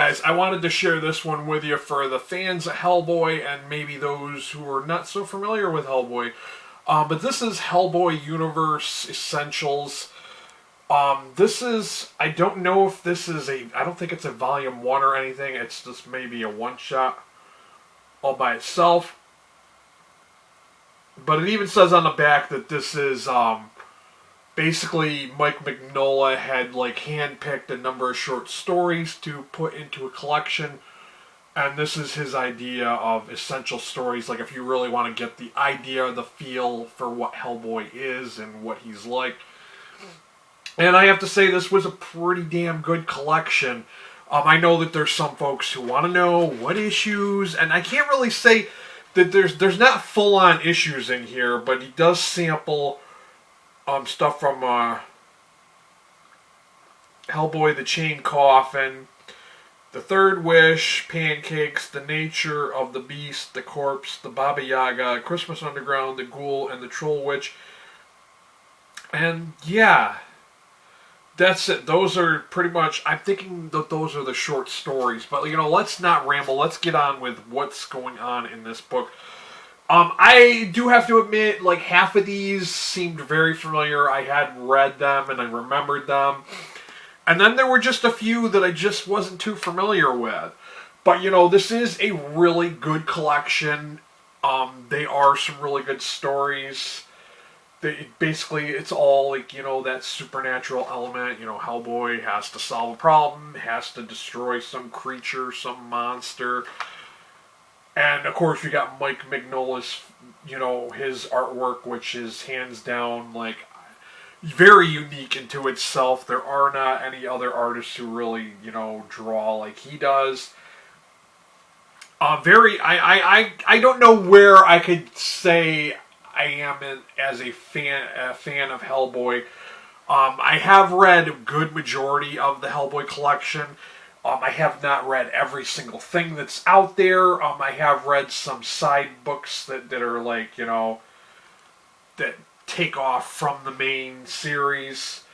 guys, I wanted to share this one with you for the fans of Hellboy and maybe those who are not so familiar with Hellboy. But this is Hellboy Universe Essentials. This is, I don't know if this is I don't think it's a volume 1 or anything. It's just maybe a one-shot all by itself. But it even says on the back that this is, basically Mike Mignola had handpicked a number of short stories to put into a collection. And this is his idea of essential stories. Like if you really want to get the idea, the feel for what Hellboy is and what he's like. And I have to say this was a pretty damn good collection. I know that there's some folks who want to know what issues, and I can't really say that there's not full-on issues in here, but he does sample stuff from Hellboy, the Chain Coffin, The Third Wish, Pancakes, The Nature of the Beast, The Corpse, The Baba Yaga, Christmas Underground, The Ghoul, and The Troll Witch. And yeah, that's it. Those are pretty much, I'm thinking that those are the short stories. But, let's not ramble. Let's get on with what's going on in this book. I do have to admit, half of these seemed very familiar. I had read them and I remembered them. And then there were just a few that I just wasn't too familiar with. But, this is a really good collection. They are some really good stories. Basically, it's all, that supernatural element. Hellboy has to solve a problem, has to destroy some creature, some monster. And, of course, we got Mike Mignola's, his artwork, which is hands down, very unique into itself. There are not any other artists who really, draw like he does. I don't know where I could say I am as a fan of Hellboy. I have read a good majority of the Hellboy collection. I have not read every single thing that's out there. I have read some side books that are that take off from the main series.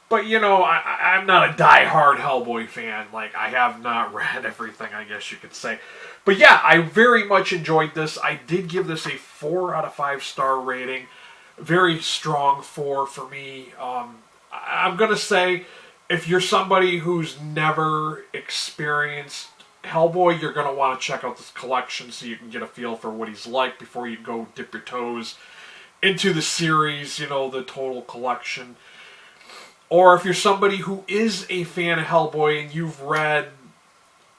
But, I'm not a die-hard Hellboy fan. I have not read everything, I guess you could say. But yeah, I very much enjoyed this. I did give this a 4 out of 5 star rating. Very strong 4 for me. I'm going to say, if you're somebody who's never experienced Hellboy, you're going to want to check out this collection so you can get a feel for what he's like before you go dip your toes into the series, the total collection. Or if you're somebody who is a fan of Hellboy and you've read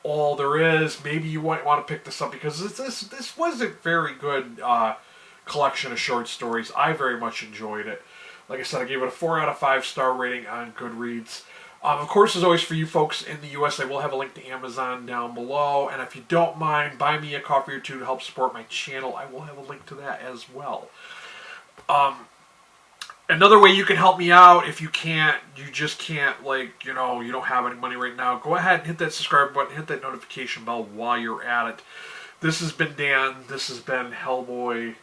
all there is, maybe you might want to pick this up because this was a very good collection of short stories. I very much enjoyed it. Like I said, I gave it a 4 out of 5 star rating on Goodreads. Of course, as always, for you folks in the U.S., I will have a link to Amazon down below. And if you don't mind, buy me a coffee or two to help support my channel. I will have a link to that as well. Another way you can help me out, if you just can't, you don't have any money right now, go ahead and hit that subscribe button, hit that notification bell while you're at it. This has been Dan. This has been Hellboy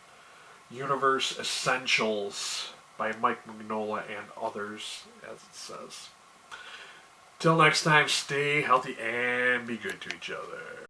Universe Essentials by Mike Mignola and others, as it says. Till next time, stay healthy and be good to each other.